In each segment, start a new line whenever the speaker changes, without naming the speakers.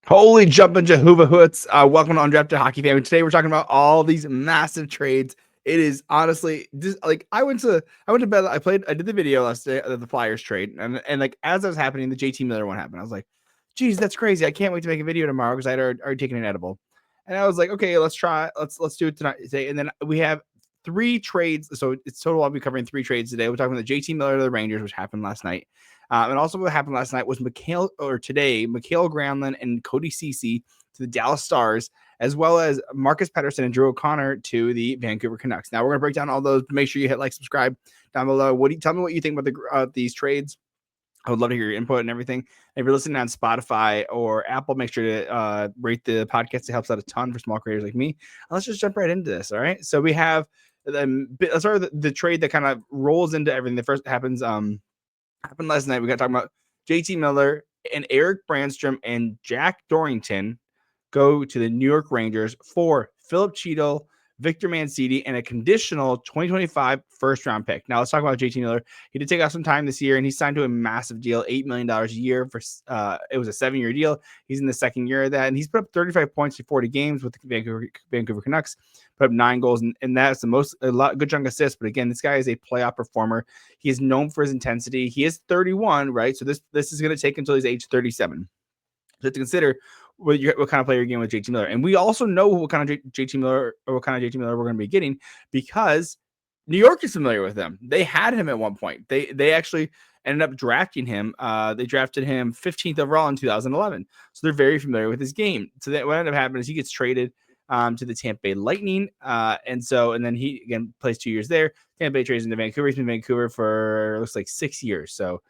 Holy jumping Jehovah Hoots. Welcome to Undrafted Hockey Family. Today we're talking about all these massive trades. It is honestly just like I went to bed. I did the video last day of the Flyers trade, and like as that was happening, the JT Miller one happened. I was like, geez, that's crazy. I can't wait to make a video tomorrow because I had already taken an edible. And I was like, okay, let's try. Let's do it today. And then we have 3 trades. So it's total. I'll be covering 3 trades today. We're talking about the JT Miller to the Rangers, which happened last night. And also what happened Mikael Granlund and Cody Ceci to the Dallas Stars, as well as Marcus Pettersson and Drew O'Connor to the Vancouver Canucks. Now we're going to break down all those. Make sure you hit like, subscribe down below. Tell me what you think about these trades. I would love to hear your input and everything. If you're listening on Spotify or Apple, make sure to rate the podcast. It helps out a ton for small creators like me. And let's just jump right into this. All right. So we have let's start with the trade that kind of rolls into everything. The first happened last night. We got talking about JT Miller and Erik Brannstrom and Jack Dorrington go to the New York Rangers for Filip Chytil, Victor Mancini, and a conditional 2025 first-round pick. Now let's talk about JT Miller. He did take out some time this year, and he signed to a massive deal, $8 million a year. It was a 7-year deal. He's in the second year of that, and he's put up 35 points in 40 games with the Vancouver Canucks. Put up 9 goals, and that's good chunk of assists. But again, this guy is a playoff performer. He is known for his intensity. He is 31, right? So this is going to take until he's age 37. So to consider what kind of player you're getting with JT Miller. And we also know what kind of JT Miller we're going to be getting because New York is familiar with him. They had him at one point. They actually ended up drafting him. They drafted him 15th overall in 2011. So they're very familiar with his game. So that what ended up happening is he gets traded to the Tampa Bay Lightning. And then he again plays 2 years there. Tampa Bay trades into Vancouver. He's been in Vancouver for looks like 6 years. So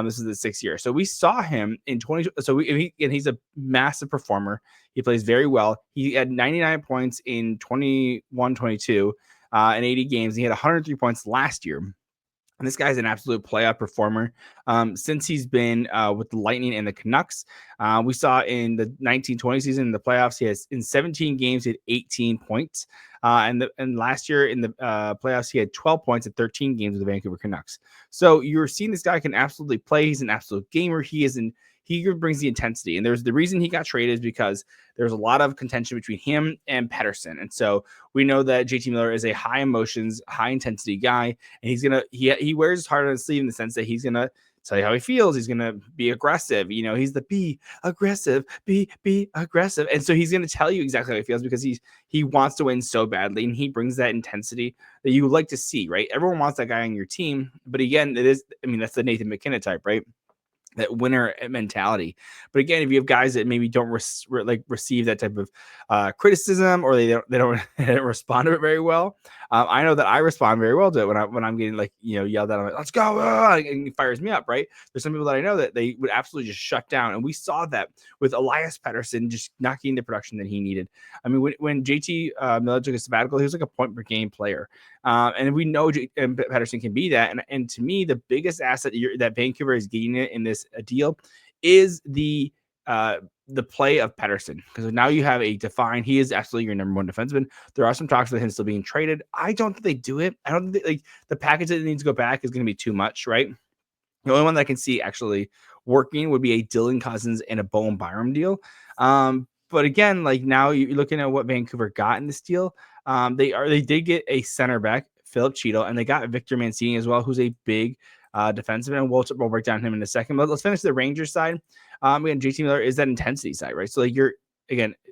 this is the 6th year. So we saw him in 20. So he's a massive performer. He plays very well. He had 99 points in 21-22 in 80 games. He had 103 points last year. And this guy's an absolute playoff performer. Since he's been with the Lightning and the Canucks, we saw in the 1920 season in the playoffs, he has in 17 games, he had 18 points. And last year in the playoffs, he had 12 points at 13 games with the Vancouver Canucks. So you're seeing this guy can absolutely play. He's an absolute gamer. He brings the intensity. And there's the reason he got traded is because there's a lot of contention between him and Pettersson. And so we know that JT Miller is a high emotions, high intensity guy. And he wears his heart on his sleeve in the sense that he's going to tell you how he feels. He's going to be aggressive. You know, he's the be aggressive. And so he's going to tell you exactly how he feels because he wants to win so badly. And he brings that intensity that you would like to see, right? Everyone wants that guy on your team. But again, that's the Nathan McKinnon type, right? That winner mentality. But again, if you have guys that maybe don't receive that type of criticism or they don't respond to it very well, I know that I respond very well to it when I'm getting yelled at. I'm like, let's go, and it fires me up, right? There's some people that I know that they would absolutely just shut down, and we saw that with Elias Pettersson just not getting the production that he needed. I mean, when JT Miller took a sabbatical, he was like a point per game player. And we know Pettersson can be that. And to me, the biggest asset that Vancouver is getting in this deal is the play of Pettersson, because now you have he is absolutely your number one defenseman. There are some talks about him still being traded. I don't think they do it. I don't think the package that needs to go back is going to be too much, right? The only one that I can see actually working would be a Dylan Cousins and a Bowen Byram deal. But again, now you're looking at what Vancouver got in this deal. They did get a center back, Filip Chytil, and they got Victor Mancini as well, who's a big defenseman, and we'll break down him in a second. But let's finish the Rangers side. Again, JT Miller is that intensity side, right? So the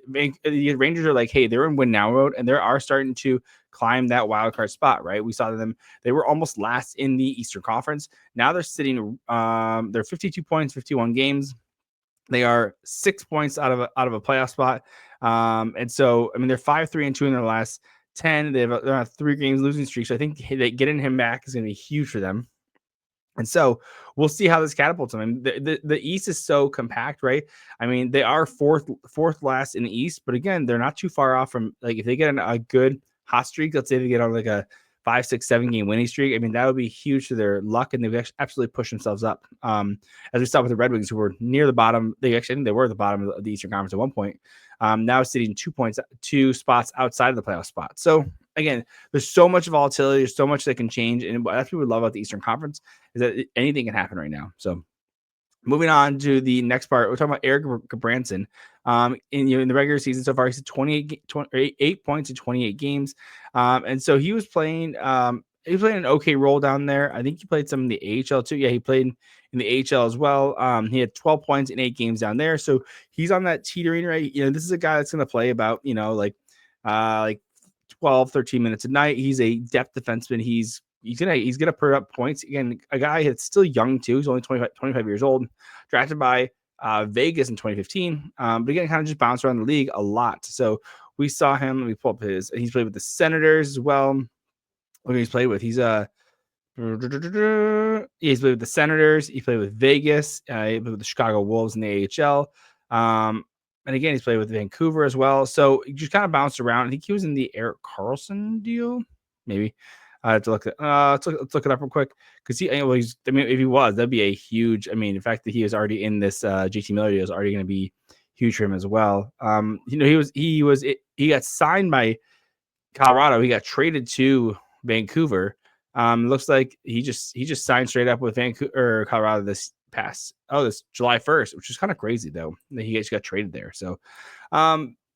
Rangers are hey, they're in win now mode, and they are starting to climb that wild card spot, right? We saw them; they were almost last in the Eastern Conference. Now they're sitting, they're 52 points, 51 games. They are 6 points out of a playoff spot. And so, I mean, they're 5-3-2 in their last 10. They're on 3 games losing streak. So I think getting him back is going to be huge for them. And so we'll see how this catapults them. I mean, the East is so compact, right? I mean, they are fourth last in the East, but again, they're not too far off from if they get a good hot streak. Let's say they get on a 5, 6, 7 game winning streak. I mean, that would be huge to their luck, and they've absolutely pushed themselves up. As we saw with the Red Wings, who were near the bottom. I think they were at the bottom of the Eastern Conference at one point. Now sitting 2 spots outside of the playoff spot. So again, there's so much volatility. There's so much that can change, and that's what we love about the Eastern Conference is that anything can happen right now. So Moving on to the next part, we're talking about Erik Brannstrom. In the regular season so far, he's 28 points in 28 games. And so he was playing an okay role down there. I think he played some in the AHL too. Yeah, he played in the AHL as well. He had 12 points in 8 games down there. So he's on that teetering, right? This is a guy that's going to play about, like 12, 13 minutes a night. He's a depth defenseman. He's gonna put up points. Again, a guy that's still young too. He's only 25 years old, drafted by Vegas in 2015. But again, kind of just bounced around the league a lot. So we saw him. Let me pull up he's played with the Senators as well. Look who he's played with. He's played with the Senators. He played with Vegas. He played with the Chicago Wolves in the AHL. And again, he's played with Vancouver as well. So he just kind of bounced around. I think he was in the Erik Karlsson deal, maybe. I have to look at let's look it up real quick because if he was, that'd be a huge. The fact that he was already in this JT Miller deal is already going to be huge for him as well. He got signed by Colorado. He got traded to Vancouver. Looks like he just signed straight up with Vancouver or Colorado this July 1st, which is kind of crazy though that he just got traded there. So,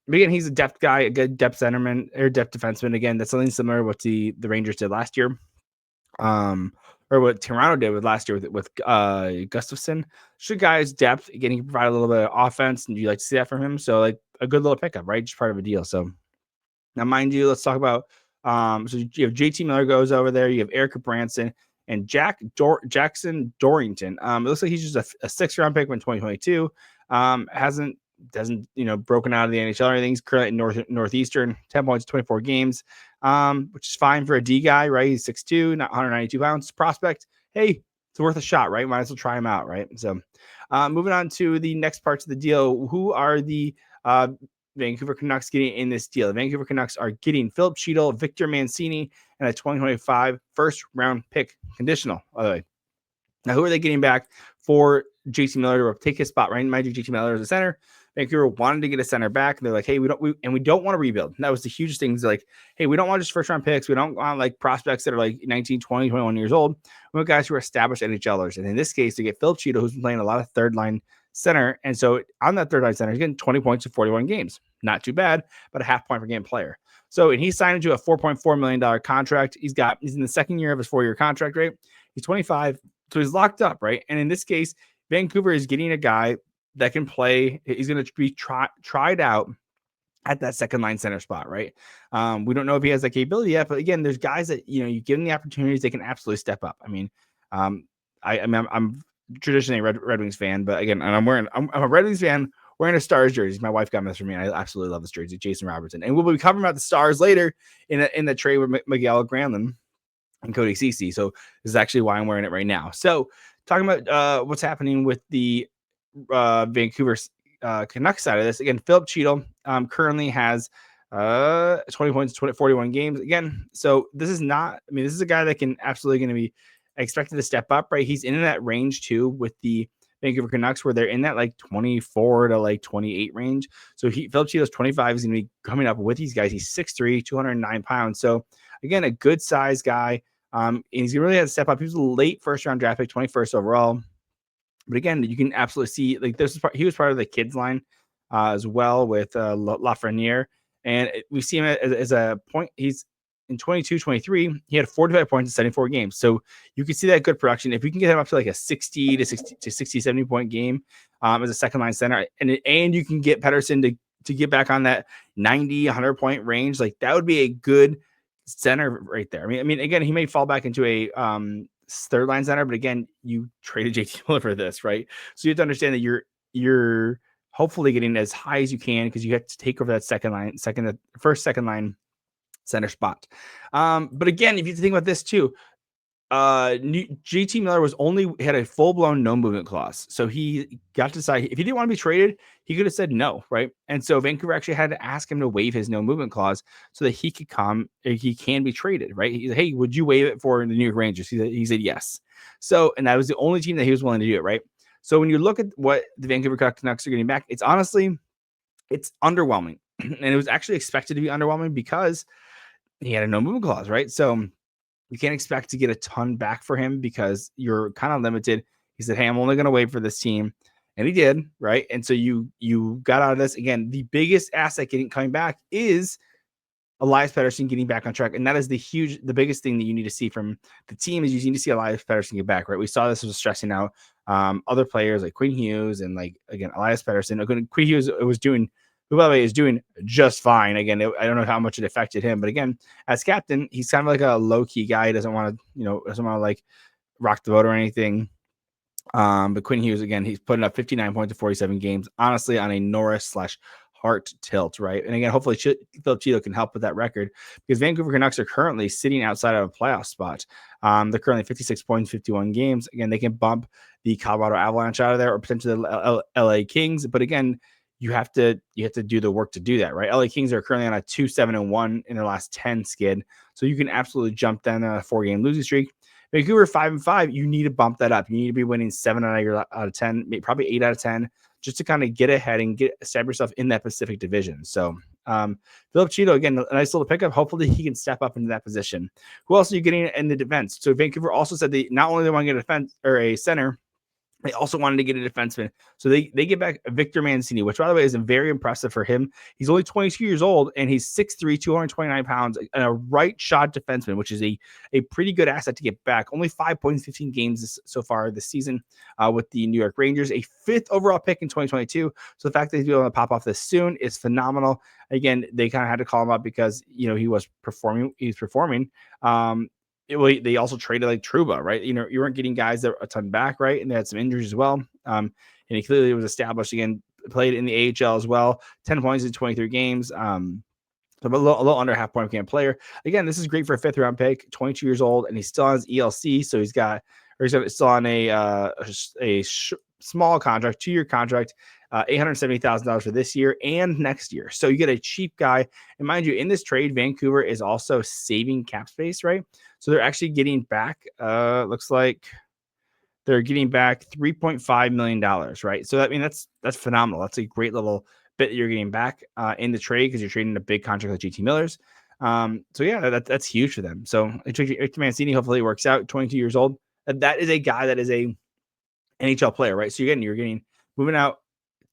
again, he's a depth guy, a good depth centerman or depth defenseman. Again, that's something similar to what the Rangers did last year, or what Toronto did with last year with Gustafson. Should guys depth again? He can provide a little bit of offense, and you like to see that from him. So like a good little pickup, right? Just part of a deal. So now, mind you, let's talk about. So you have JT Miller goes over there. You have Erik Brannstrom and Jackson Dorrington. It looks like he's just a 6th round pick in 2022. Doesn't broken out of the NHL or anything. He's currently at Northeastern, 10 points, 24 games, which is fine for a D guy, right? He's 6'2", not 192 pounds. Prospect, hey, it's worth a shot, right? Might as well try him out, right? So, moving on to the next parts of the deal. Who are the Vancouver Canucks getting in this deal? The Vancouver Canucks are getting Filip Chytil, Victor Mancini, and a 2025 first-round pick conditional, by the way. Now, who are they getting back for JT Miller to take his spot, right? Mind you, JT Miller is a center. Vancouver wanted to get a center back, and they're like, hey, we don't want to rebuild. And that was the hugest thing. It's like, hey, we don't want just first-round picks. We don't want like prospects that are like 19, 20, 21 years old. We want guys who are established NHLers. And in this case, they get Filip Chytil, who's been playing a lot of third-line center. And so on that third-line center, he's getting 20 points in 41 games. Not too bad, but a half point per game player. So, and he's signed into a $4.4 million contract. He's in the second year of his 4-year contract, right? He's 25, so he's locked up, right? And in this case, Vancouver is getting a guy that can play. He's going to be tried out at that second line center spot, right? We don't know if he has that capability yet, but again, there's guys that you give them the opportunities, they can absolutely step up. I'm traditionally a Red Wings fan, but again, and I'm a Red Wings fan wearing a Stars jersey. My wife got this for me. I absolutely love this jersey, Jason Robertson, and we'll be covering about the Stars later in the trade with Mikael, Granlund, and Cody, Ceci. So this is actually why I'm wearing it right now. So talking about what's happening with the Vancouver Canucks side of this, again, Filip Chytil currently has 20 points, 41 games. Again, so this is a guy that can absolutely going to be expected to step up, right? He's in that range too with the Vancouver Canucks, where they're in that like 24 to like 28 range. So Filip Chytil's 25 is going to be coming up with these guys. He's 6'3", 209 pounds. So again, a good size guy. And he's going to really have to step up. He was a late first-round draft pick, 21st overall. But again, you can absolutely see like he was part of the kids line as well with Lafreniere. And we see him as a point. He's in 22-23. He had 45 points in 74 games. So you can see that good production. If we can get him up to like a 60 to 70 point game as a second line center, and you can get Pettersson to get back on that 90, 100 point range, like that would be a good center right there. Again, he may fall back into a third line center, but again, you traded JT Miller for this, right? So you have to understand that you're hopefully getting as high as you can because you have to take over that second line center spot. But again, if you think about this too, JT Miller had a full-blown no movement clause. So he got to decide if he didn't want to be traded, he could have said no, right? And so Vancouver actually had to ask him to waive his no movement clause so that he can be traded, right? He's like, hey, would you waive it for the New York Rangers? He said yes. So, and that was the only team that he was willing to do it, right? So when you look at what the Vancouver Canucks are getting back, it's underwhelming. And it was actually expected to be underwhelming because he had a no movement clause, right? So you can't expect to get a ton back for him because you're kind of limited He said, hey, I'm only going to wait for this team. And he did, right? And so you got out of this. Again, the biggest asset coming back is Elias Pettersson getting back on track. And that is the biggest thing that you need to see from the team is you need to see Elias Pettersson get back, right? We saw this was stressing out other players like Quinn Hughes and again, Elias Pettersson. Quinn Hughes who, by the way, is doing just fine. Again, I don't know how much it affected him, but again, as captain, he's kind of like a low-key guy. He doesn't want to, rock the boat or anything. But Quinn Hughes, again, he's putting up 59 points in 47 games, honestly, on a Norris/Hart tilt, right? And again, hopefully Filip Chytil can help with that record because Vancouver Canucks are currently sitting outside of a playoff spot. They're currently 56 points, 51 games. Again, they can bump the Colorado Avalanche out of there or potentially the LA Kings. But again, you have to do the work to do that, right? LA Kings are currently on a 2-7-1 in their last 10 skid. So you can absolutely jump down on a 4-game losing streak. Vancouver 5-5, you need to bump that up. You need to be winning 7 out of 10, maybe probably 8 out of 10, just to kind of get ahead and establish yourself in that Pacific Division. So Filip Chytil, again, a nice little pickup. Hopefully he can step up into that position. Who else are you getting in the defense? So Vancouver also said they not only want to get a defense or a center, they also wanted to get a defenseman. So they get back Victor Mancini, which, by the way, is very impressive for him. He's only 22 years old, and he's 6'3", 229 pounds, and a right-shot defenseman, which is a pretty good asset to get back. Only 5 points, 15 games so far this season with the New York Rangers. A 5th overall pick in 2022. So the fact that he's able to pop off this soon is phenomenal. Again, they kind of had to call him up because, he was performing. He's performing. They also traded like Trouba, right? You weren't getting guys that were a ton back, right? And they had some injuries as well. And he clearly was established again, played in the AHL as well, 10 points in 23 games. So a little under half point game player. Again, this is great for a 5th round pick, 22 years old, and he's still on his ELC. So he's still on a small contract, 2-year contract, $870,000 for this year and next year. So you get a cheap guy. And mind you, in this trade, Vancouver is also saving cap space, right? So they're actually getting back, looks like they're getting back $3.5 million, right? So that's phenomenal. That's a great little bit that you're getting back in the trade because you're trading a big contract like JT Miller's. So yeah, that's huge for them. So Victor Mancini, hopefully it works out. 22 years old. That is a guy that is a NHL player, right? So you're getting moving out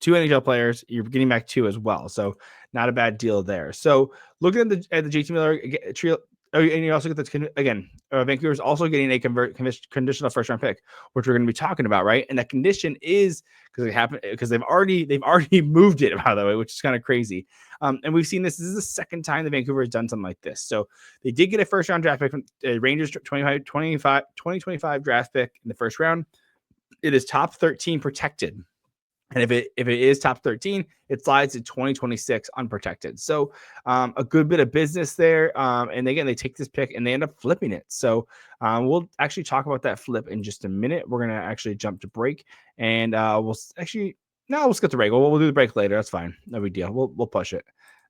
2 NHL players. You're getting back 2 as well. So not a bad deal there. So looking at the JT Miller trio. Oh, and you also get this again. Vancouver's also getting a conditional 1st-round pick, which we're going to be talking about, right? And that condition is because they've already moved it, by the way, which is kind of crazy. And we've seen this. This is the second time that Vancouver has done something like this. So they did get a 1st-round draft pick from Rangers 2025 draft pick in the 1st round. It is top 13 protected. And if it is top 13, it slides to 2026 unprotected. So a good bit of business there. And again, they take this pick and they end up flipping it. So we'll actually talk about that flip in just a minute. We're going to actually jump to break and we'll skip the break. We'll do the break later. That's fine. No big deal. We'll push it.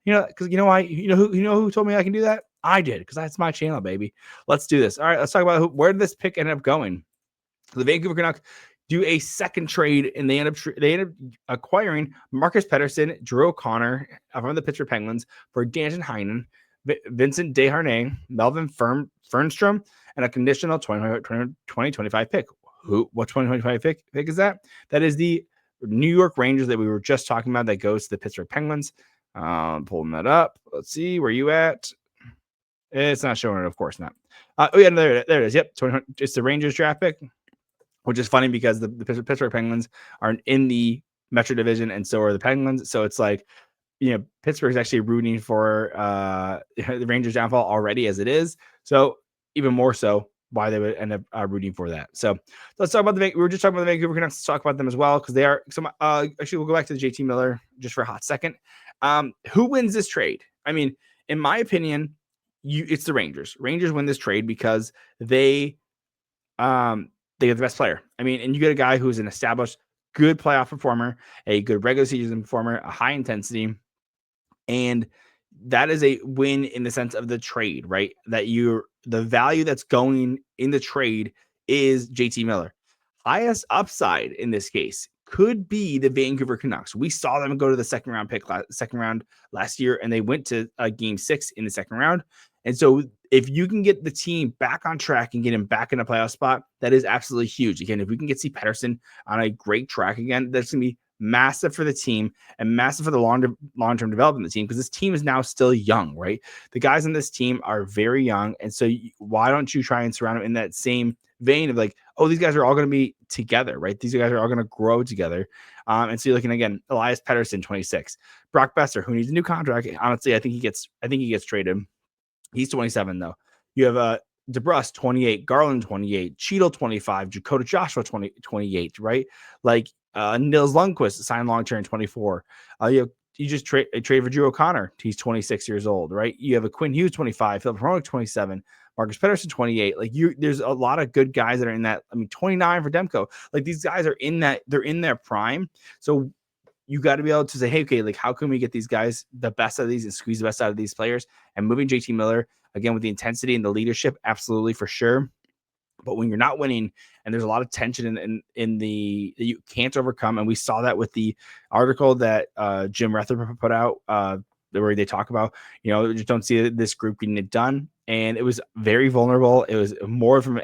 Because who told me I can do that? I did, because that's my channel, baby. Let's do this. All right, let's talk about where did this pick end up going. The Vancouver Canucks do a second trade, and they end up acquiring Marcus Pettersson, Drew O'Connor from the Pittsburgh Penguins for Danton Heinen, Vincent Desharnais, Melvin Fernstrom, and a conditional 2025 pick. What 2025 pick is that? That is the New York Rangers that we were just talking about that goes to the Pittsburgh Penguins. Pulling that up. Let's see, where you at? It's not showing it, of course not. There it is. Yep, it's the Rangers draft pick. Which is funny because the Pittsburgh Penguins are in the Metro Division, and so are the Penguins. So it's like, Pittsburgh's actually rooting for the Rangers' downfall already as it is. So even more so, why they would end up rooting for that. So let's talk about we were just talking about the Vancouver Canucks. Let's talk about them as well because they are. Actually, we'll go back to the JT Miller just for a hot second. Who wins this trade? I mean, in my opinion, it's the Rangers. Rangers win this trade because they get the best player. I mean, and you get a guy who's an established, good playoff performer, a good regular season performer, a high intensity, and that is a win in the sense of the trade, right? That the value that's going in the trade is JT Miller. Highest upside in this case could be the Vancouver Canucks. We saw them go to the second round last year, and they went to game 6 in the second round. And so if you can get the team back on track and get him back in a playoff spot, that is absolutely huge. Again, if we can get Pettersson on a great track again, that's going to be massive for the team and massive for the long-term development of the team, because this team is now still young, right? The guys on this team are very young. And so why don't you try and surround them in that same vein of like, oh, these guys are all going to be together, right? These guys are all going to grow together. And so you're looking again, Elias Pettersson, 26, Brock Besser, who needs a new contract. Honestly, I think he gets traded. He's 27 though. You have DeBrus 28, Garland 28, Chytil 25, Dakota Joshua 28, right? Like Nils Lundqvist signed long-term 24. You just trade for Drew O'Connor. He's 26 years old, right? You have a Quinn Hughes 25, Filip Chytil 27, Marcus Pettersson 28. Like there's a lot of good guys that are in that. I mean, 29 for Demko. Like these guys are in that. They're in their prime. So you got to be able to say, hey, okay, like how can we get these guys the best out of these and squeeze the best out of these players? And moving JT Miller again with the intensity and the leadership, absolutely for sure. But when you're not winning and there's a lot of tension in the that you can't overcome, and we saw that with the article that Jim Rutherford put out, where they talk about, just don't see this group getting it done. And it was very vulnerable. It was more from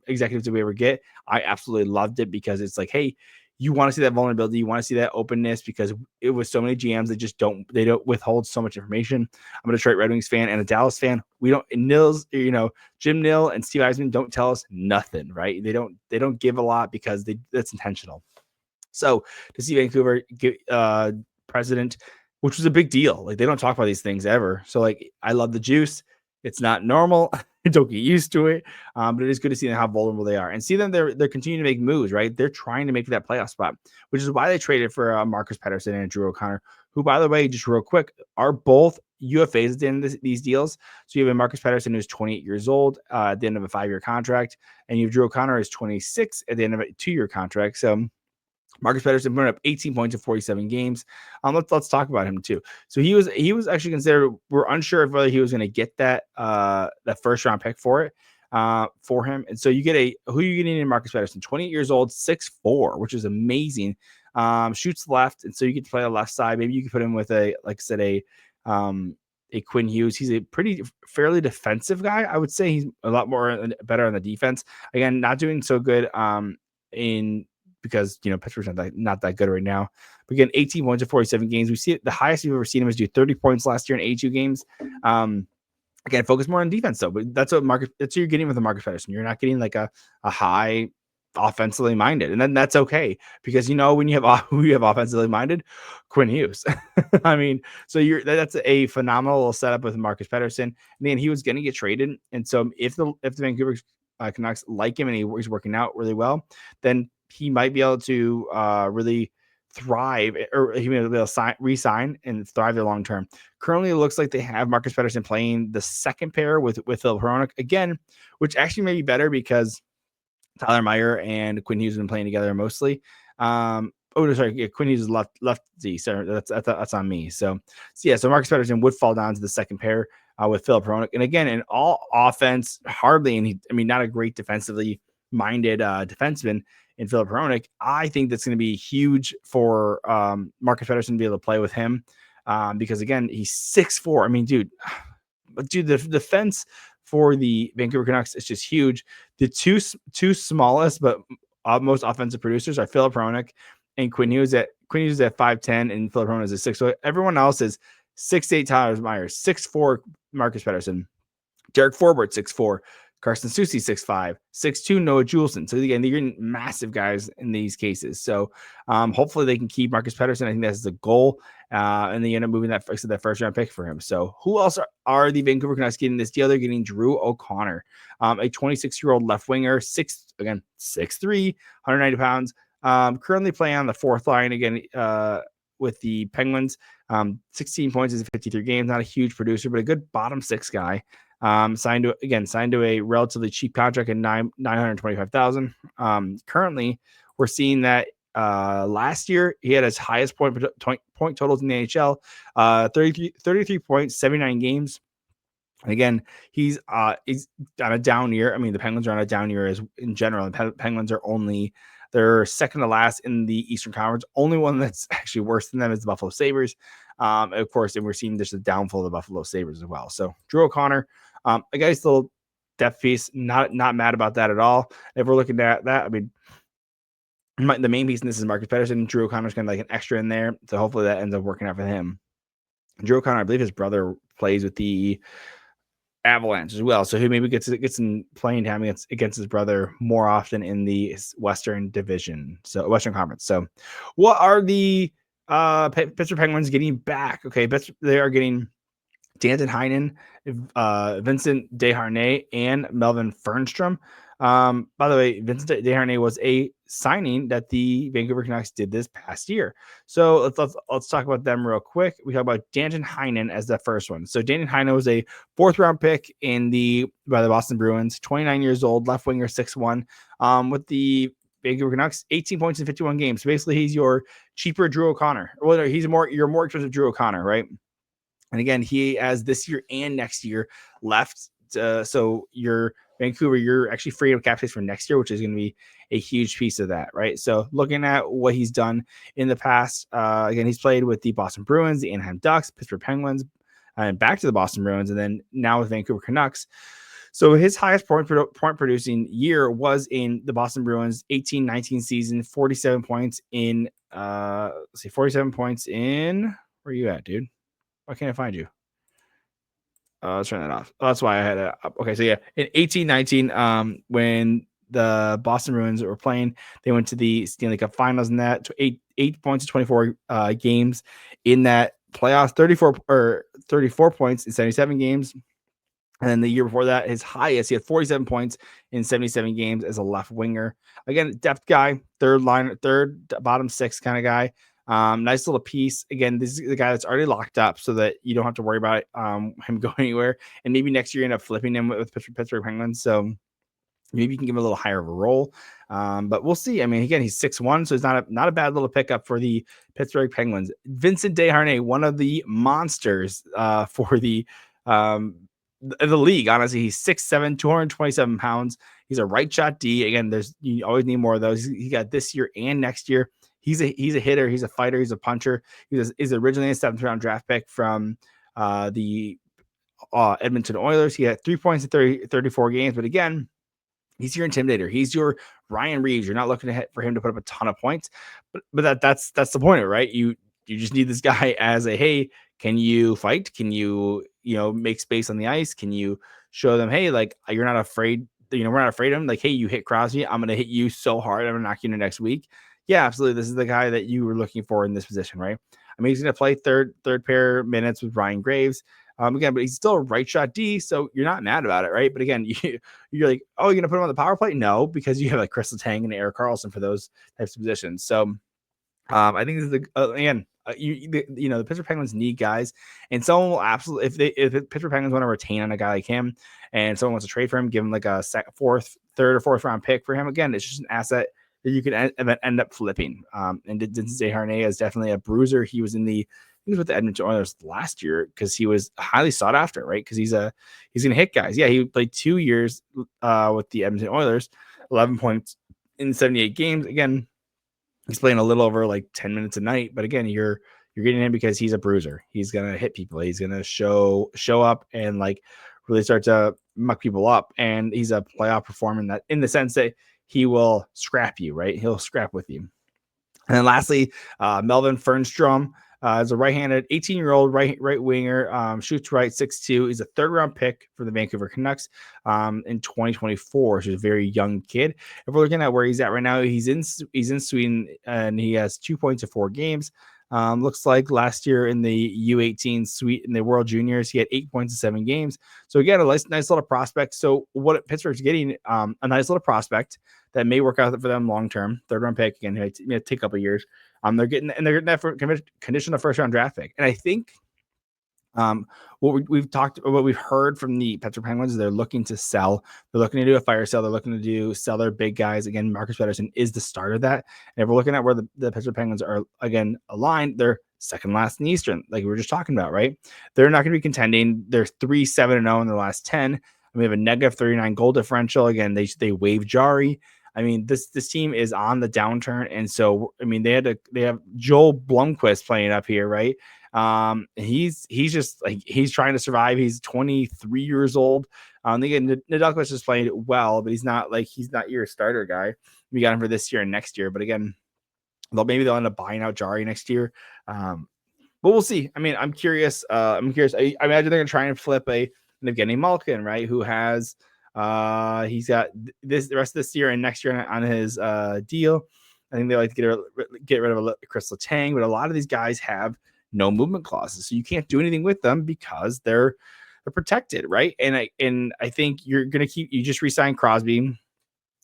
executives that we ever get. I absolutely loved it because it's like, hey, you want to see that vulnerability, you want to see that openness, because it was so many GMs that just don't withhold so much information. I'm a Detroit Red Wings fan and a Dallas fan. We don't, Jim Nill and Steve Eisman don't tell us nothing, right? They don't give a lot because that's intentional. So to see Vancouver president, which was a big deal. Like they don't talk about these things ever. So like, I love the juice. It's not normal. Don't get used to it. But it is good to see how vulnerable they are and see them. They're continuing to make moves, right? They're trying to make that playoff spot, which is why they traded for Marcus Pettersson and Drew O'Connor, who, by the way, just real quick, are both UFAs at the end of these deals. So you have a Marcus Pettersson who's 28 years old at the end of a 5-year contract, and you have Drew O'Connor who's 26 at the end of a 2-year contract. So Marcus Pettersson put up 18 points in 47 games. Let's talk about him too. So he was actually considered. We're unsure of whether he was going to get that first round pick for him. And so you get who are you getting in Marcus Pettersson? 28 years old, 6'4", which is amazing. Shoots left, and so you get to play on the left side. Maybe you could put him with a Quinn Hughes. He's a fairly defensive guy. I would say he's a lot better on the defense. Again, not doing so good because Pittsburgh's not that good right now. But again, 18 points in 47 games. We see it, the highest we've ever seen him is do 30 points last year in 82 games. Again, focus more on defense though. But that's what you're getting with the Marcus Pettersson. You're not getting like a high offensively minded, and then that's okay, because when you have offensively minded, Quinn Hughes. I mean, so that's a phenomenal setup with Marcus Pettersson. And then he was going to get traded, and so if the Vancouver Canucks like him and he's working out really well, then he might be able to really thrive, or he may be able to re-sign and thrive there long term. Currently, it looks like they have Marcus Pettersson playing the second pair with Filip Chytil again, which actually may be better because Tyler Meyer and Quinn Hughes have been playing together mostly. Quinn Hughes is lefty, so that's on me. So Marcus Pettersson would fall down to the second pair with Filip Chytil, and again, in all offense, hardly, and not a great defensively minded defenseman in Filip Chytil. I think that's going to be huge for Marcus Pettersson to be able to play with him because again, he's 6'4". I mean, dude, the defense for the Vancouver Canucks is just huge. The two smallest but most offensive producers are Filip Chytil and Quinn Hughes at 5'10", and Filip Chytil is a 6. So everyone else is 6'8". Tyler Myers, 6'4". Marcus Pettersson, Derek Forbort, 6'4". Carson Ceci, 6'5", 6'2", Noah Juleson. So again, you're getting massive guys in these cases. So hopefully they can keep Marcus Pettersson. I think that's the goal. And they end up moving that first round pick for him. So who else are the Vancouver Canucks getting this deal? They're getting Drew O'Connor, a 26-year-old left winger, 6'3", 190 pounds. Currently playing on the fourth line again with the Penguins. 16 points in 53 games. Not a huge producer, but a good bottom six guy. Signed to a relatively cheap contract at $925,000. Currently, we're seeing that last year he had his highest point totals in the NHL, 33 points, 79 games. And again, he's on a down year. I mean, the Penguins are on a down year as in general. The Penguins are only They're second to last in the Eastern Conference. Only one that's actually worse than them is the Buffalo Sabres. Of course, and we're seeing there's a downfall of the Buffalo Sabres as well. So Drew O'Connor, a guy's little depth piece, not mad about that at all. If we're looking at that, I mean, the main piece in this is Marcus Pettersson. Drew O'Connor's kind of like an extra in there. So hopefully that ends up working out for him. Drew O'Connor, I believe his brother plays with the Avalanche as well. So he maybe gets some playing time against his brother more often in the Western Division. So Western Conference. So what are the Pittsburgh Penguins getting back? Okay, they are getting Danton Heinen, Vincent Desharnais, and Melvin Fernstrom. By the way, Vincent Desharnais was a signing that the Vancouver Canucks did this past year. So let's talk about them real quick. We talk about Danton Heinen as the first one. So Danton Heinen was a 4th-round pick by the Boston Bruins, 29 years old, left winger, 6'1", with the Vancouver Canucks, 18 points in 51 games. So basically, he's your cheaper Drew O'Connor. Well, he's your more expensive Drew O'Connor, right? And again, he has this year and next year left. So your Vancouver, you're actually free of cap space for next year, which is going to be a huge piece of that, right? So looking at what he's done in the past, again, he's played with the Boston Bruins, the Anaheim Ducks, Pittsburgh Penguins, and back to the Boston Bruins, and then now with Vancouver Canucks. So his highest point producing year was in the Boston Bruins 18-19 season, 47 points in, 47 points in, where are you at, dude? Why can't I find you? Let's turn that off. Oh, that's why I had it up. Okay, so yeah, in 18-19, when the Boston Bruins were playing, they went to the Stanley Cup Finals in that. 8 points in 24 games in that playoffs. 34 points in 77 games. And then the year before that, his highest, he had 47 points in 77 games as a left winger. Again, depth guy, third bottom 6 kind of guy. Nice little piece. Again, this is the guy that's already locked up so that you don't have to worry about him going anywhere. And maybe next year you end up flipping him with Pittsburgh Penguins. So maybe you can give him a little higher of a role. But we'll see. I mean, again, he's 6'1", so it's not a bad little pickup for the Pittsburgh Penguins. Vincent Desharnais, one of the monsters for the league. Honestly, he's 6'7", 227 pounds. He's a right shot D. Again, you always need more of those. He got this year and next year. He's a hitter. He's a fighter. He's a puncher. He's originally a 7th-round draft pick from the Edmonton Oilers. He had 3 points in 34 games. But again, he's your intimidator. He's your Ryan Reeves. You're not looking for him to put up a ton of points. But that's the point of it, right? You just need this guy as a, hey, can you fight? Can you make space on the ice? Can you show them, hey, like, you're not afraid? We're not afraid of him. Like, hey, you hit Crosby, I'm going to hit you so hard, I'm going to knock you into next week. Yeah, absolutely. This is the guy that you were looking for in this position, right? I mean, he's going to play third pair minutes with Ryan Graves. Again, but he's still a right shot D, so you're not mad about it, right? But again, you're like, oh, you're going to put him on the power play? No, because you have like Crystal Tang and Erik Karlsson for those types of positions. So I think this is the Pittsburgh Penguins need guys, and someone will absolutely, if the Pittsburgh Penguins want to retain on a guy like him, and someone wants to trade for him, give him like a third or fourth round pick for him. Again, it's just an asset that you can end up flipping. And Vincent Desharnais is definitely a bruiser. He was with the Edmonton Oilers last year because he was highly sought after, right? Because he's gonna hit guys. Yeah, he played 2 years with the Edmonton Oilers, 11 points in 78 games. Again, he's playing a little over like 10 minutes a night, but again, you're getting him because he's a bruiser. He's gonna hit people. He's gonna show up and like really start to muck people up. And he's a playoff performer in the sense that he will scrap you, right? He'll scrap with you. And then lastly, Melvin Fernstrom is a right-handed 18-year-old right winger, shoots right, 6'2". He's a 3rd-round pick for the Vancouver Canucks in 2024. He's a very young kid. If we're looking at where he's at right now, he's in Sweden, and he has 2 points in 4 games. Looks like last year in the U18 suite in the World Juniors, he had 8 points in 7 games. So again, a nice little prospect. So what Pittsburgh's getting, a nice little prospect that may work out for them long term. 3rd-round pick again, it may take a couple of years. They're getting that for conditional 1st-round draft pick, and I think what we've heard from the Pittsburgh Penguins is they're looking to sell. They're looking to do a fire sale. They're looking to sell their big guys. Again, Marcus Pettersson is the start of that. And if we're looking at where the Pittsburgh Penguins are again aligned, they're second last in the Eastern, like we were just talking about, right? They're not going to be contending. They're 3-7-0 in the last 10. And we have a negative 39 goal differential. Again, they waived Jari. I mean, this team is on the downturn, and so I mean, they have Joel Blomqvist playing up here, right? He's just like he's trying to survive. He's 23 years old. Again, Nedeljkovic is playing well, but he's not your starter guy. We got him for this year and next year, but again, maybe they'll end up buying out Jari next year. But we'll see. I mean, I'm curious. I imagine they're gonna try and flip an Evgeny Malkin, right? Who has he's got the rest of this year and next year on his deal. I think they like to get rid of Chris Letang, but a lot of these guys have no movement clauses, so you can't do anything with them because they're protected, right? And I think you just re-sign Crosby.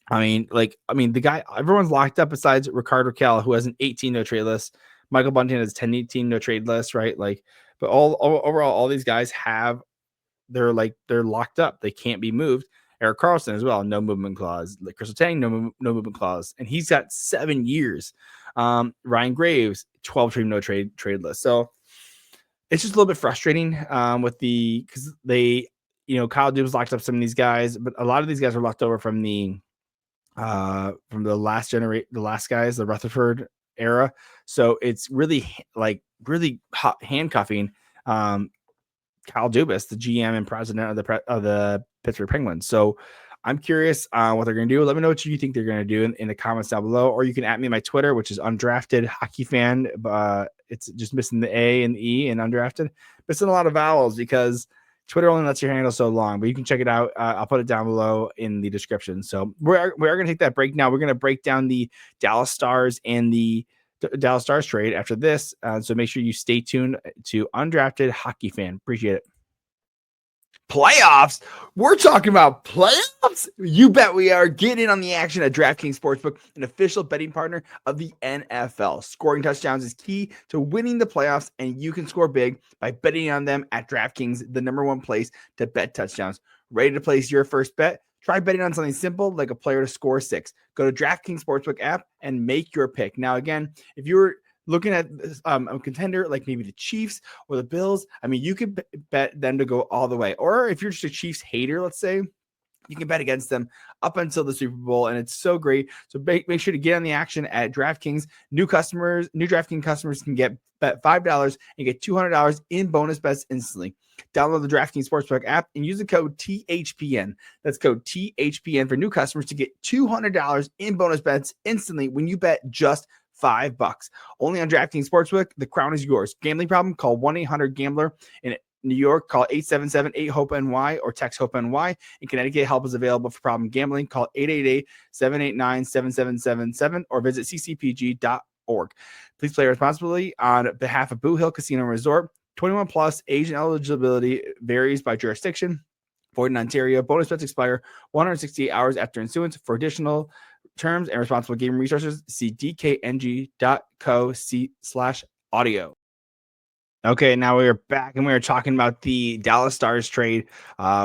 I mean, the guy everyone's locked up besides Ricardo Cal, who has an 18 no trade list. Michael Bunting has 10-18 no trade list, right? Like, but overall, all these guys they're locked up. They can't be moved. Erik Karlsson as well, no movement clause. Like Chris Letang, no movement clause, and he's got 7 years. Ryan Graves, 12 team no trade list. So it's just a little bit frustrating because they, Kyle Dubas locked up some of these guys, but a lot of these guys are locked over from the last guys, the Rutherford era. So it's really handcuffing Kyle Dubas, the GM and president of the Pittsburgh Penguins. So I'm curious what they're going to do. Let me know what you think they're going to do in the comments down below, or you can at me on my Twitter, which is Undrafted Hockey Fan. It's just missing the A and the E and Undrafted. Missing a lot of vowels because Twitter only lets your handle so long, but you can check it out. I'll put it down below in the description. So we are going to take that break now. We're going to break down the Dallas Stars and the Dallas Stars trade after this. So make sure you stay tuned to Undrafted Hockey Fan. Appreciate it. Playoffs? We're talking about playoffs? You bet we are. Get in on the action at DraftKings Sportsbook, an official betting partner of the NFL. Scoring touchdowns is key to winning the playoffs, and you can score big by betting on them at DraftKings, the #1 place to bet touchdowns. Ready to place your first bet? Try betting on something simple like a player to score 6. Go to DraftKings Sportsbook app and make your pick. Now, again, if you're looking at a contender like maybe the Chiefs or the Bills, I mean, you could bet them to go all the way. Or if you're just a Chiefs hater, let's say, you can bet against them up until the Super Bowl, and it's so great. So make sure to get on the action at DraftKings. New DraftKings customers can bet $5 and get $200 in bonus bets instantly. Download the DraftKings Sportsbook app and use the code THPN. That's code THPN for new customers to get $200 in bonus bets instantly when you bet just $5. Only on DraftKings Sportsbook. The crown is yours. Gambling problem? Call 1-800-GAMBLER. In New York, call 877-8-HOPE-NY or text HOPE-NY. In Connecticut, help is available for problem gambling. Call 888-789-7777 or visit ccpg.org. Please play responsibly on behalf of Boo Hill Casino Resort. 21 plus, age and eligibility varies by jurisdiction. Void in Ontario. Bonus bets expire 168 hours after issuance. For additional terms and responsible gaming resources, see dkng.co/audio. Okay, now we are back and we are talking about the Dallas Stars trade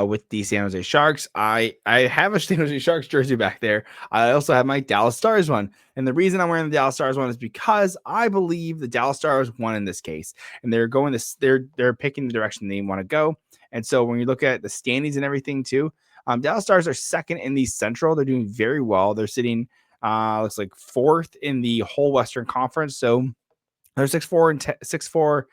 with the San Jose Sharks. I have a San Jose Sharks jersey back there. I also have my Dallas Stars one. And the reason I'm wearing the Dallas Stars one is because I believe the Dallas Stars won in this case. And they're picking the direction they want to go. And so when you look at the standings and everything too, Dallas Stars are second in the Central. They're doing very well. They're sitting looks like 4th in the whole Western Conference. So they're 6-4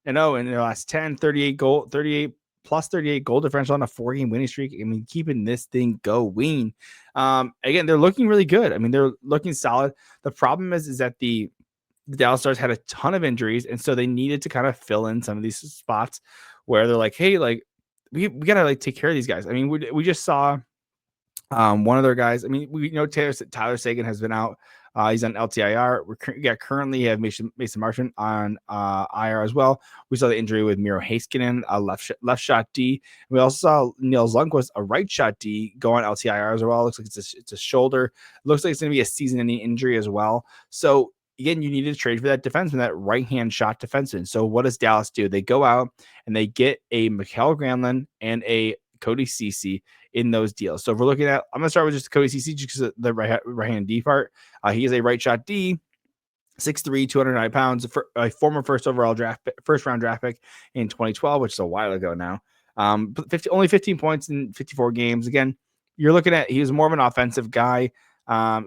and 0 in their last 10, 38 goal differential on a 4-game winning streak. I mean, keeping this thing going. Again, they're looking really good. I mean, they're looking solid. The problem is that the Dallas Stars had a ton of injuries, and so they needed to kind of fill in some of these spots where they're like, hey, like we gotta like take care of these guys. I mean, we just saw one of their guys. I mean, we know Tyler Seguin has been out. He's on LTIR. We currently have Mason Marchment on IR as well. We saw the injury with Miro Heiskanen, a left shot D. We also saw Nils Lundqvist, a right shot D, go on LTIR as well. Looks like it's a shoulder. Looks like it's going to be a season-ending injury as well. So again, you need to trade for that defenseman, that right-hand shot defenseman. So what does Dallas do? They go out and they get a Mikael Granlund and a Cody Ceci in those deals. So if we're looking at, I'm going to start with just Cody Ceci just because the right-hand D part. He is a right shot D, 6'3", 209 pounds, a former first round draft pick in 2012, which is a while ago now. Only 15 points in 54 games. Again, you're looking at, he was more of an offensive guy.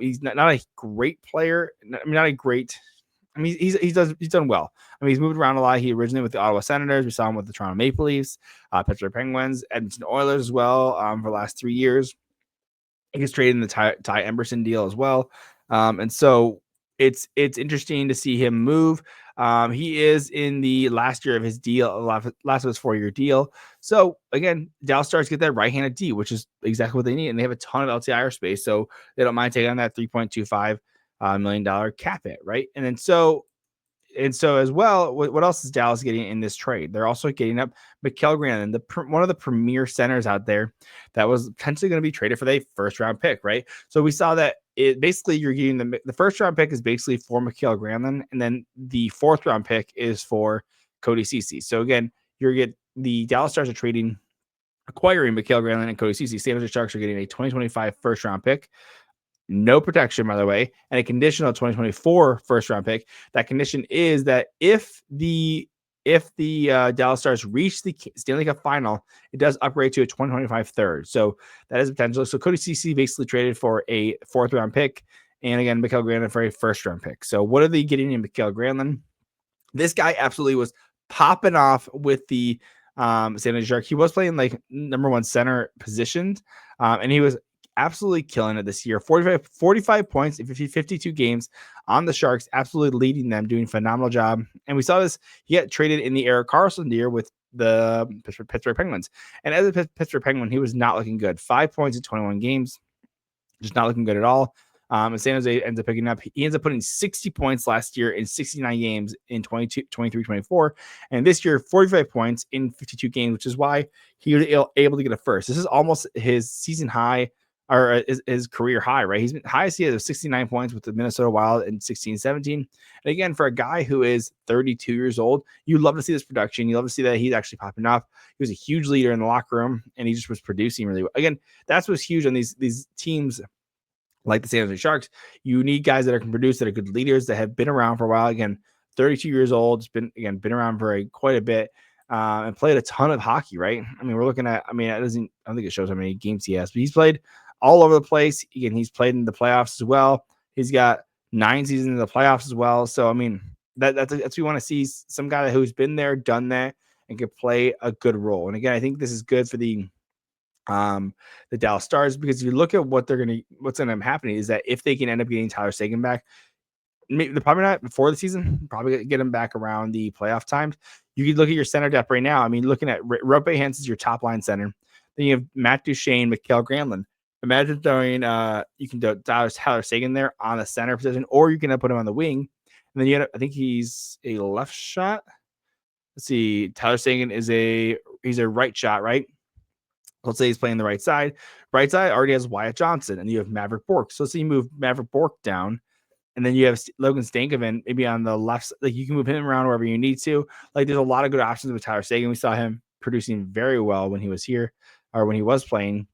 He's not a great player. Not a great. He's done well. He's moved around a lot. He originated with the Ottawa Senators. We saw him with the Toronto Maple Leafs, Pittsburgh Penguins, Edmonton Oilers as well for the last 3 years. He gets traded in the Ty Emberson deal as well. And so it's interesting to see him move. He is in the last year of his deal, last of his 4-year deal. So again, Dallas Stars get that right-handed D, which is exactly what they need. And they have a ton of LTIR space. So they don't mind taking on that $3.25 million cap hit, right? And so as well, what else is Dallas getting in this trade? They're also getting up Mikael Granlund, one of the premier centers out there that was potentially going to be traded for the first round pick, right? So we saw that it basically you're getting the first round pick is basically for Mikael Granlund, and then the 4th round pick is for Cody Ceci. So again, the Dallas Stars are acquiring Mikael Granlund and Cody Ceci. San Jose Sharks are getting a 2025 first round pick. No protection, by the way, and a conditional 2024 first round pick. That condition is that if the Dallas Stars reach the Stanley Cup final, it does upgrade to a 2025 third. So that is potential. So Cody Ceci basically traded for a 4th round pick, and again, Mikael Granlund for a first round pick. So what are they getting in Mikael Granlund? This guy absolutely was popping off with the San Jose Sharks. He was playing like number 1 center positions, and he was absolutely killing it this year. 45 points in 52 games on the Sharks, absolutely leading them, doing a phenomenal job. And we saw this, he got traded in the Erik Karlsson year with the Pittsburgh Penguins. And as a Pittsburgh Penguin, he was not looking good. 5 points in 21 games, just not looking good at all. And San Jose ends up picking up. He ends up putting 60 points last year in 69 games in 23, 24. And this year, 45 points in 52 games, which is why he was able to get a first. This is almost his season high, or his career high, right? He's been highest he has 69 points with the Minnesota Wild in 16-17. And again, for a guy who is 32 years old, you love to see this production. You love to see that he's actually popping off. He was a huge leader in the locker room, and he just was producing really well. Again, that's what's huge on these teams like the San Jose Sharks. You need guys that can produce, that are good leaders, that have been around for a while. Again, 32 years old, it's been around for quite a bit. And played a ton of hockey, right? We're looking at, I don't think it shows how many games he has, but he's played all over the place. Again, he's played in the playoffs as well. He's got 9 seasons in the playoffs as well. So, that's what we want to see, some guy who's been there, done that, and can play a good role. And again, I think this is good for the Dallas Stars, because if you look at what's going to end up happening is that if they can end up getting Tyler Seguin back, maybe they're probably not before the season, probably get him back around the playoff times. You can look at your center depth right now. Looking at Rope Hansen's your top line center. Then you have Matt Duchene, Mikael Granlund. Imagine throwing you can do Tyler Seguin there on the center position, or you can put him on the wing. And then I think he's a left shot. Let's see. Tyler Seguin he's a right shot, right? Let's say he's playing the right side. Right side already has Wyatt Johnson, and you have Maverick Bourque. So let's say you move Maverick Bourque down, and then you have Logan Stankoven maybe on the left. Like, you can move him around wherever you need to. Like, there's a lot of good options with Tyler Seguin. We saw him producing very well when he was here, or when he was playing.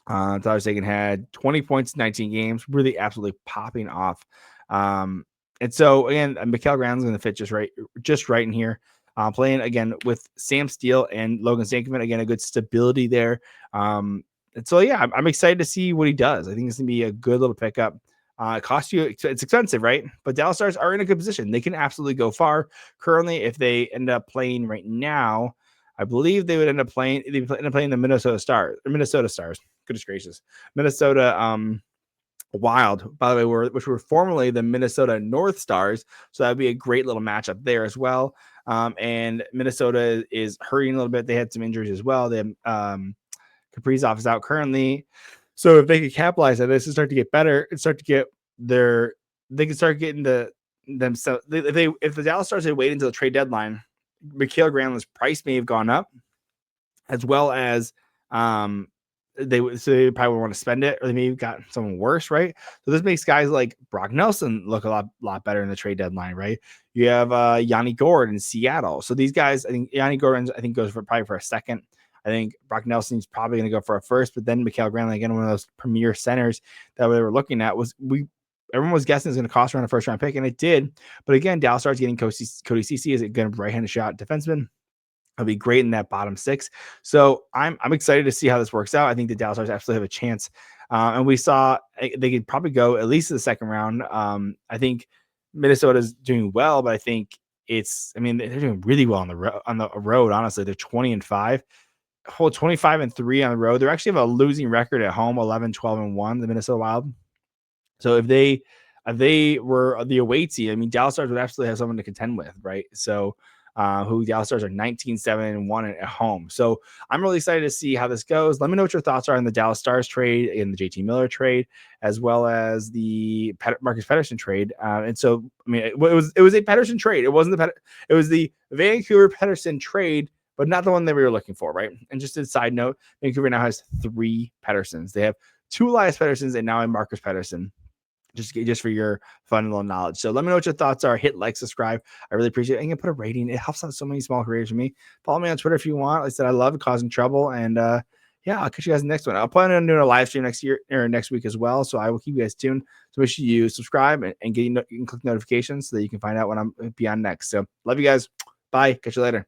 Tyler Seguin had 20 points in 19 games, really absolutely popping off. And so again, Mikael Granlund's going to fit just right in here. Playing again with Sam Steele and Logan Stankoven, again, a good stability there. And so yeah, I'm excited to see what he does. I think it's gonna be a good little pickup. It's expensive, right? But Dallas Stars are in a good position. They can absolutely go far. Currently, if they end up playing right now, I believe they would end up playing the Minnesota Stars. Goodness gracious, Minnesota Wild, by the way, which were formerly the Minnesota North Stars. So that'd be a great little matchup there as well. And Minnesota is hurting a little bit. They had some injuries as well. They Kaprizov is out currently. So if they could capitalize on this and start to get better and start to get they can start getting themselves. If the Dallas Stars had waited until the trade deadline, Mikael Granlund's price may have gone up, as well as they probably would want to spend it, or they maybe got someone worse, right? So this makes guys like Brock Nelson look a lot better in the trade deadline, right? You have Yanni Gourde in Seattle. So these guys, I think Yanni Gourde goes probably for a second. I think Brock Nelson's probably going to go for a first, but then Mikael Granlund, again, one of those premier centers that we were looking at, everyone was guessing it's going to cost around a first round pick, and it did. But again, Dallas Stars getting Cody Ceci is a good right-handed shot defenseman. It'll be great in that bottom 6. So I'm excited to see how this works out. I think the Dallas Stars absolutely have a chance. And we saw they could probably go at least to the second round. I think Minnesota's doing well, but I think they're doing really well on the road. Honestly, they're 20-5, whole 25-3 on the road. They actually have a losing record at home, 11-12-1, the Minnesota Wild. So if they were the away team, I mean, Dallas Stars would absolutely have someone to contend with, right? So who Dallas Stars are 19-7-1 at home. So I'm really excited to see how this goes. Let me know what your thoughts are on the Dallas Stars trade and the JT Miller trade, as well as the Marcus Pettersson trade. And so, I mean, it was a Pettersson trade. It wasn't it was the Vancouver Pettersson trade, but not the one that we were looking for, right? And just a side note, Vancouver now has 3 Petterssons. They have 2 Elias Petterssons and now a Marcus Pettersson. Just for your fun little knowledge. So let me know what your thoughts are. Hit like, subscribe. I really appreciate it. And you can put a rating. It helps out so many small creators for me. Follow me on Twitter if you want. Like I said, I love causing trouble. And yeah, I'll catch you guys in the next one. I'll plan on doing a live stream next week as well. So I will keep you guys tuned. So make sure you subscribe and you can click notifications so that you can find out when I'm be on next. So love you guys. Bye. Catch you later.